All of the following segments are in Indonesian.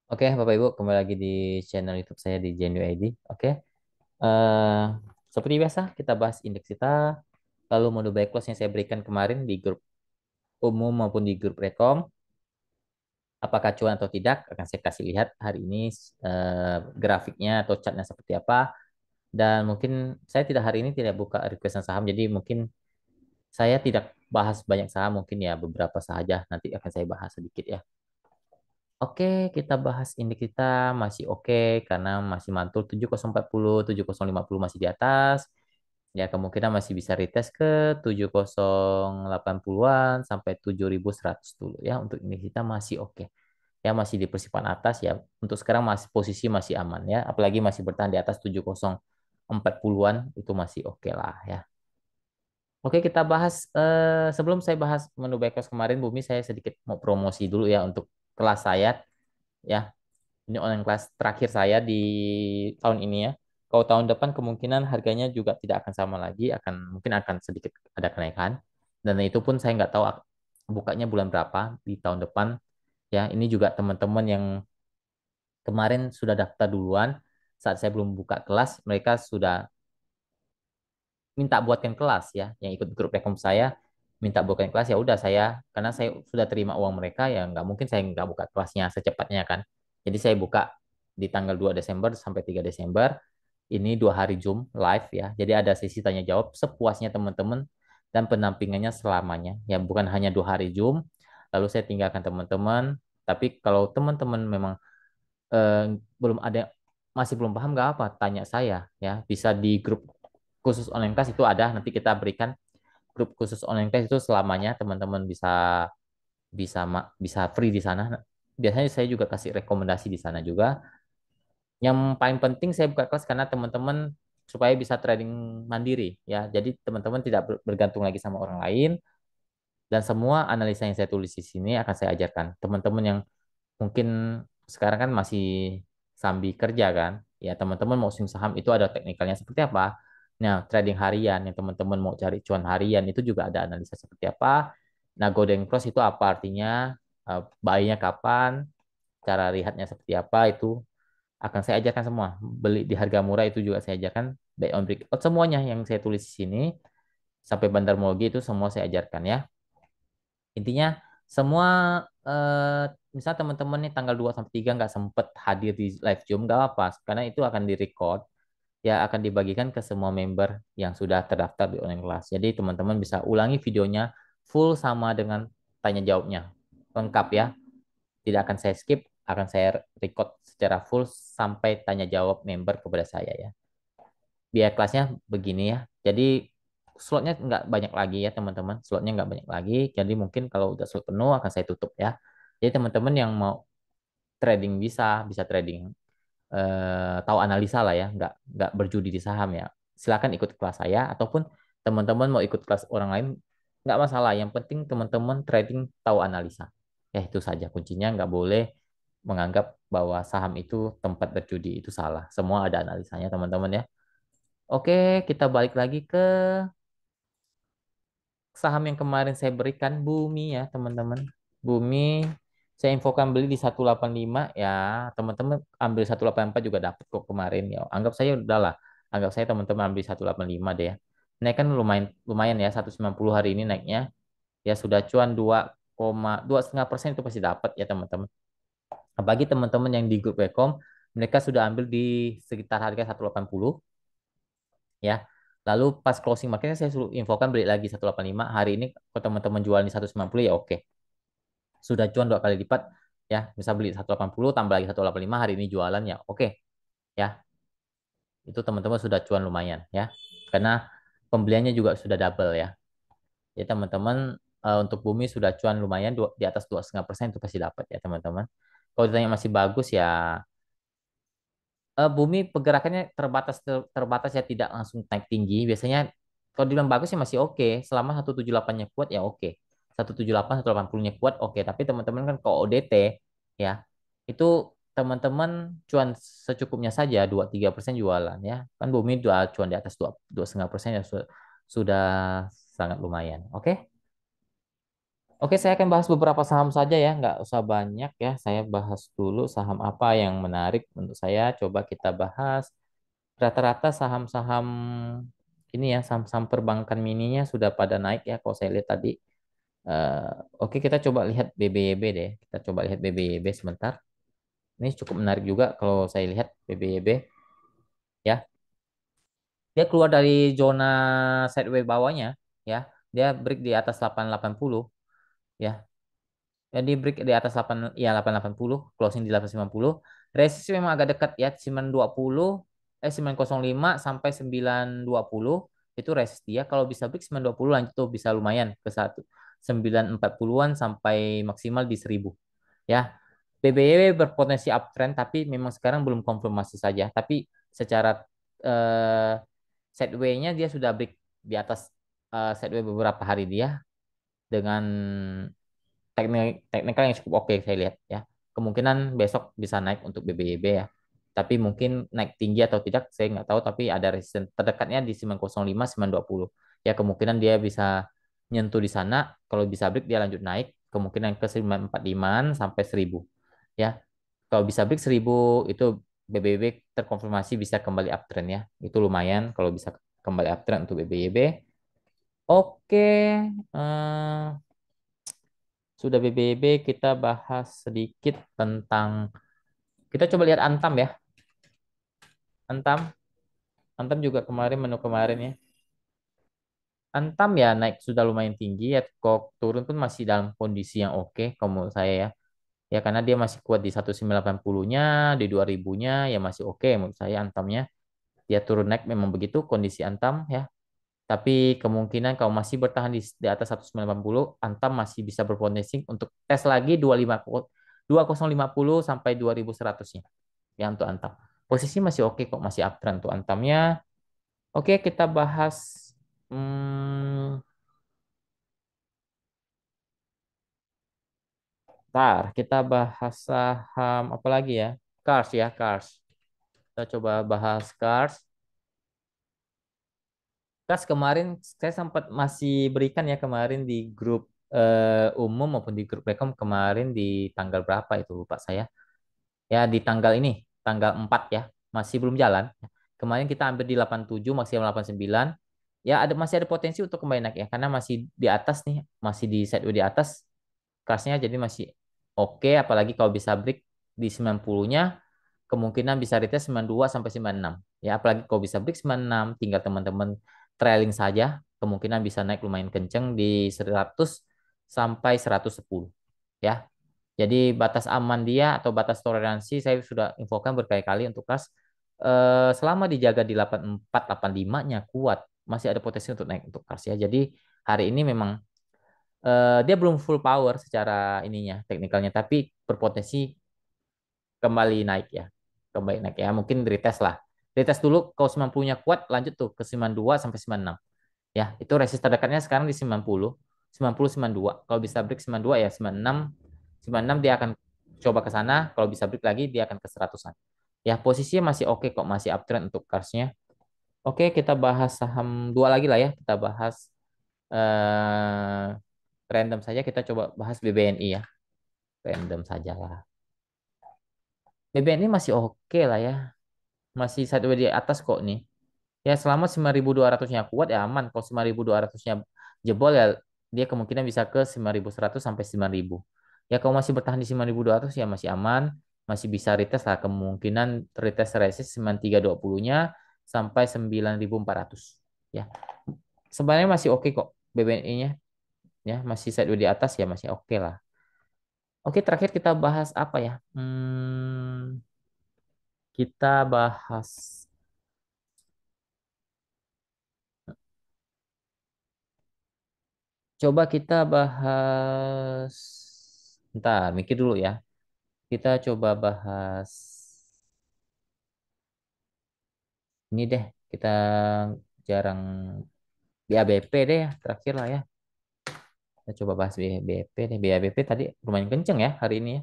Oke, Bapak Ibu, kembali lagi di channel YouTube saya di Genu ID. Oke, eh seperti biasa kita bahas indeks kita, lalu mode buy close yang saya berikan kemarin di grup umum maupun di grup rekom, apakah cuan atau tidak, akan saya kasih lihat hari ini grafiknya atau chartnya seperti apa. Dan mungkin saya tidak hari ini tidak buka requestan saham, jadi mungkin saya tidak bahas banyak saham, mungkin ya beberapa saja. Nanti akan saya bahas sedikit ya. Oke, kita bahas indeks kita masih oke karena masih mantul 7040, 7050 masih di atas. Ya, kemungkinan masih bisa retest ke 7080-an sampai 7100 dulu ya. Untuk indeks kita masih oke. Ya, masih di persipan atas ya. Untuk sekarang masih posisi masih aman ya. Apalagi masih bertahan di atas 7040-an itu masih oke lah ya. Oke, kita bahas sebelum saya bahas menu backcross kemarin Bumi, saya sedikit mau promosi dulu ya untuk kelas saya ya. Ini online kelas terakhir saya di tahun ini ya. Kalau tahun depan kemungkinan harganya juga tidak akan sama lagi, mungkin akan sedikit ada kenaikan. Dan itu pun saya nggak tahu bukanya bulan berapa di tahun depan. Ya, ini juga teman-teman yang kemarin sudah daftar duluan, saat saya belum buka kelas, mereka sudah minta buatkan kelas ya, yang ikut grup rekom saya minta buatkan kelas ya udah saya karena saya sudah terima uang mereka ya nggak mungkin saya nggak buka kelasnya secepatnya kan. Jadi saya buka di tanggal 2 Desember sampai 3 Desember ini 2 hari Zoom live ya. Jadi ada sesi tanya jawab sepuasnya teman-teman dan pendampingannya selamanya ya bukan hanya 2 hari Zoom lalu saya tinggalkan teman-teman. Tapi kalau teman-teman memang eh, belum ada masih belum paham nggak apa tanya saya ya bisa di grup khusus online class itu ada nanti kita berikan grup khusus online class itu selamanya teman-teman bisa bisa bisa free di sana. Biasanya saya juga kasih rekomendasi di sana juga. Yang paling penting saya buka kelas karena teman-teman supaya bisa trading mandiri ya. Jadi teman-teman tidak bergantung lagi sama orang lain dan semua analisa yang saya tulis di sini akan saya ajarkan. Teman-teman yang mungkin sekarang kan masih sambil kerja kan, ya teman-teman mau swing saham itu ada teknikalnya seperti apa. Nah, trading harian yang teman-teman mau cari cuan harian itu juga ada analisa seperti apa. Nah, golden cross itu apa artinya, buy-nya kapan, cara lihatnya seperti apa itu akan saya ajarkan semua. Beli di harga murah itu juga saya ajarkan, buy on breakout semuanya yang saya tulis di sini sampai bandarmologi itu semua saya ajarkan ya. Intinya semua misal teman-teman nih tanggal 2 sampai 3 nggak sempet hadir di live Zoom nggak apa karena itu akan direcord ya akan dibagikan ke semua member yang sudah terdaftar di online kelas. Jadi teman-teman bisa ulangi videonya full sama dengan tanya jawabnya lengkap ya. Tidak akan saya skip, akan saya record secara full sampai tanya jawab member kepada saya ya. Biaya kelasnya begini ya. Jadi slotnya nggak banyak lagi ya teman-teman. Slotnya nggak banyak lagi. Jadi mungkin kalau udah slot penuh akan saya tutup ya. Jadi teman-teman yang mau trading bisa trading tahu analisa lah ya. Nggak berjudi di saham ya. Silakan ikut kelas saya ataupun teman-teman mau ikut kelas orang lain nggak masalah. Yang penting teman-teman trading tahu analisa. Ya itu saja kuncinya. Nggak boleh menganggap bahwa saham itu tempat berjudi itu salah. Semua ada analisanya teman-teman ya. Oke, kita balik lagi ke saham yang kemarin saya berikan, Bumi ya, teman-teman. Bumi, saya infokan beli di 185 ya, teman-teman ambil 184 juga dapat kok kemarin ya. Anggap saya udahlah, anggap saya teman-teman ambil 185 deh ya. Naik kan lumayan lumayan ya, 190 hari ini naiknya. Ya sudah cuan 2,5% itu pasti dapat ya teman-teman. Bagi teman-teman yang di grup Becom, mereka sudah ambil di sekitar harga 180 ya. Lalu pas closing marketnya saya suruh infokan beli lagi 185. Hari ini kalau teman-teman jual di 190 ya oke. Sudah cuan 2 kali lipat ya. Bisa beli 180 tambah lagi 185 hari ini jualan ya oke ya. Itu teman-teman sudah cuan lumayan ya. Karena pembeliannya juga sudah double ya. Jadi teman-teman untuk bumi sudah cuan lumayan di atas 2,5% itu pasti dapat ya teman-teman. Kalau ditanya masih bagus ya bumi pergerakannya terbatas ya tidak langsung naik tinggi. Biasanya kalau dibilang bagus sih masih oke. Selama 178-nya kuat ya oke. 178, 180-nya kuat oke. Tapi teman-teman kan kalau ODT ya itu teman-teman cuan secukupnya saja 2-3% jualan ya. Kan bumi dua cuan di atas 2,5% ya sudah sangat lumayan. Oke. Oke, saya akan bahas beberapa saham saja ya, nggak usah banyak ya. Saya bahas dulu saham apa yang menarik untuk saya. Coba kita bahas rata-rata saham-saham ini ya, saham-saham perbankan mininya sudah pada naik ya. Kalau saya lihat tadi. Eh, oke, kita coba lihat BBYB deh. Kita coba lihat BBYB sebentar. Ini cukup menarik juga kalau saya lihat BBYB ya. Dia keluar dari zona sideways bawahnya ya. Dia break di atas 880 ya. Jadi break di atas 8 ya 880, closing di 890. Resistnya memang agak dekat ya 920 905 sampai 920 itu resist dia. Kalau bisa break 920 lanjut tuh bisa lumayan ke 940-an sampai maksimal di 1000 ya. BBY berpotensi uptrend tapi memang sekarang belum konfirmasi saja. Tapi secara eh, sideway-nya dia sudah break di atas sideway beberapa hari dia dengan teknikal yang cukup oke saya lihat ya. Kemungkinan besok bisa naik untuk BBYB ya. Tapi mungkin naik tinggi atau tidak saya nggak tahu tapi ada resistance terdekatnya di 905 920. Ya kemungkinan dia bisa nyentuh di sana. Kalau bisa break dia lanjut naik kemungkinan ke 945 sampai 1000 ya. Kalau bisa break 1000 itu BBYB terkonfirmasi bisa kembali uptrend ya. Itu lumayan kalau bisa kembali uptrend untuk BBYB. Oke, sudah BBB, kita bahas sedikit tentang, kita coba lihat Antam ya. Antam, Antam juga kemarin, menu kemarin ya. Antam ya naik sudah lumayan tinggi ya. Kok turun pun masih dalam kondisi yang oke kalau menurut saya ya. Ya karena dia masih kuat di 1980-nya, di 2000-nya ya masih oke menurut saya Antamnya. Dia turun naik memang begitu kondisi Antam ya. Tapi kemungkinan kalau masih bertahan di atas 1980, Antam masih bisa berpotensi untuk tes lagi 2050 sampai 2100-nya. Ya untuk Antam. Posisi masih oke kok, masih uptrend untuk Antamnya. Oke, kita bahas hmm, kita bahas saham apa lagi ya? Cars ya, Cars. Kita coba bahas Cars. Cars kemarin saya sempat masih berikan ya kemarin di grup umum maupun di grup Rekom kemarin di tanggal berapa itu lupa saya. Ya di tanggal ini, tanggal 4 ya, masih belum jalan. Kemarin kita ambil di 87 maksimal 89. Ya ada masih ada potensi untuk kembali naik ya karena masih di atas nih, masih di sideways di atas kelasnya jadi masih oke apalagi kalau bisa break di 90-nya kemungkinan bisa retest 92 sampai 96. Ya apalagi kalau bisa break 96 tinggal teman-teman trailing saja kemungkinan bisa naik lumayan kenceng di 100 sampai 110 ya. Jadi batas aman dia atau batas toleransi saya sudah infokan berkali-kali untuk kelas selama dijaga di 84 85-nya kuat masih ada potensi untuk naik untuk kelas ya. Jadi hari ini memang dia belum full power secara ininya teknikalnya tapi berpotensi kembali naik ya. Kembali naik ya. Mungkin retest lah. Retest dulu kalau 90-nya kuat lanjut tuh ke 92 sampai 96. Ya, itu resist terdekatnya sekarang di 90. 90 92. Kalau bisa break 92 ya 96. 96 dia akan coba ke sana. Kalau bisa break lagi dia akan ke 100-an. Ya, posisinya masih oke kok, masih uptrend untuk Karsnya. Oke, kita bahas saham dua lagi lah ya. Kita bahas eh, random saja. Kita coba bahas BBNI ya. Random saja lah. BBNI masih oke lah ya. Masih sideways di atas kok nih. Ya selama 9.200-nya kuat ya aman. Kalau 9.200-nya jebol ya dia kemungkinan bisa ke 9.100 sampai 9.000. Ya kalau masih bertahan di 9.200 ya masih aman. Masih bisa retest lah kemungkinan retest resist 9.320-nya sampai 9.400. Ya sebenarnya masih oke kok BBNI-nya. Ya masih sideways di atas ya masih oke lah. Oke terakhir kita bahas apa ya? Kita bahas Coba kita bahas. Bentar, mikir dulu ya. Kita coba bahas ini deh. Kita jarang BABP deh ya, terakhir lah ya. Kita coba bahas BABP deh. BABP tadi lumayan kenceng ya hari ini ya.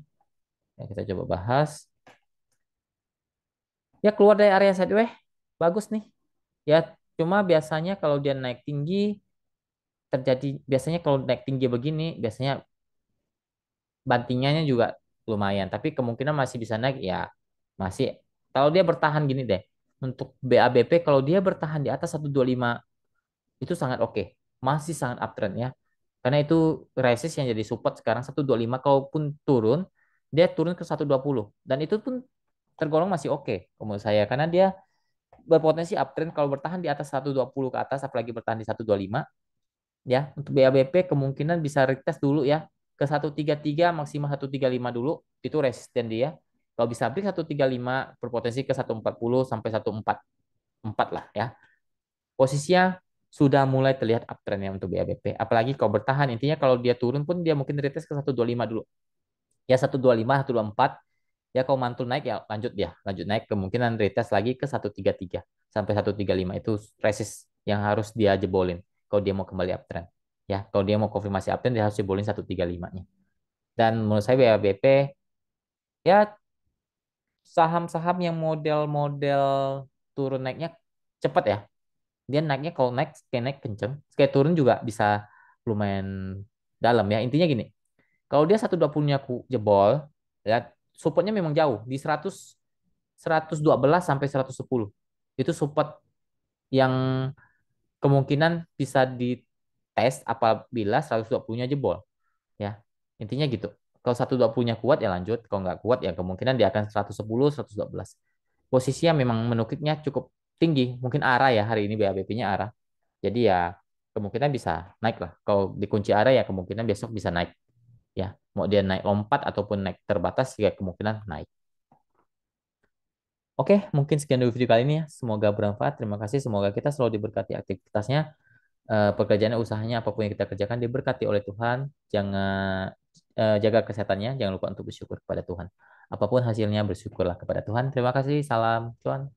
Ya, kita coba bahas. Ya keluar dari area sideways. Bagus nih. Ya cuma biasanya kalau dia naik tinggi terjadi biasanya kalau naik tinggi begini biasanya bantingannya juga lumayan, tapi kemungkinan masih bisa naik ya. Masih kalau dia bertahan gini deh. Untuk BABP kalau dia bertahan di atas 125 itu sangat oke. Masih sangat uptrend ya. Karena itu resist yang jadi support sekarang 125, kalaupun turun dia turun ke 120 dan itu pun tergolong masih oke menurut saya karena dia berpotensi uptrend kalau bertahan di atas 120 ke atas apalagi bertahan di 125 ya. Untuk BABP kemungkinan bisa retest dulu ya ke 133 maksimal 135 dulu itu resisten dia. Kalau bisa break 135 berpotensi ke 140 sampai 144 lah ya. Posisinya sudah mulai terlihat uptrend ya untuk BABP. Apalagi kalau bertahan intinya kalau dia turun pun dia mungkin retest ke 125 dulu. Ya 125, 124. Ya kalau mantul naik ya lanjut dia, lanjut naik kemungkinan retest lagi ke 133 sampai 135 itu resist yang harus dia jebolin kalau dia mau kembali uptrend. Ya, kalau dia mau konfirmasi uptrend dia harus jebolin 135-nya. Dan menurut saya BABP ya saham-saham yang model-model turun naiknya cepat ya. Dia naiknya kalau naik kayak naik kenceng, kayak turun juga bisa lumayan dalam ya. Intinya gini, kalau dia 120-nya jebol, ya supportnya memang jauh di 112 sampai 110. Itu support yang kemungkinan bisa dites apabila 120-nya jebol, ya. Intinya gitu. Kalau 120-nya kuat ya lanjut, kalau nggak kuat ya kemungkinan dia akan 110, 112. Posisinya memang menukiknya cukup tinggi, mungkin arah ya hari ini BABP-nya arah. Jadi ya kemungkinan bisa naik lah. Kalau dikunci arah ya kemungkinan besok bisa naik. Ya, mau dia naik lompat ataupun naik terbatas ya kemungkinan naik. Oke, mungkin sekian dulu video kali ini ya. Semoga bermanfaat. Terima kasih. Semoga kita selalu diberkati aktivitasnya, pekerjaannya, usahanya, apapun yang kita kerjakan diberkati oleh Tuhan. Jangan jaga kesehatannya. Jangan lupa untuk bersyukur kepada Tuhan. Apapun hasilnya bersyukurlah kepada Tuhan. Terima kasih. Salam, Tuhan.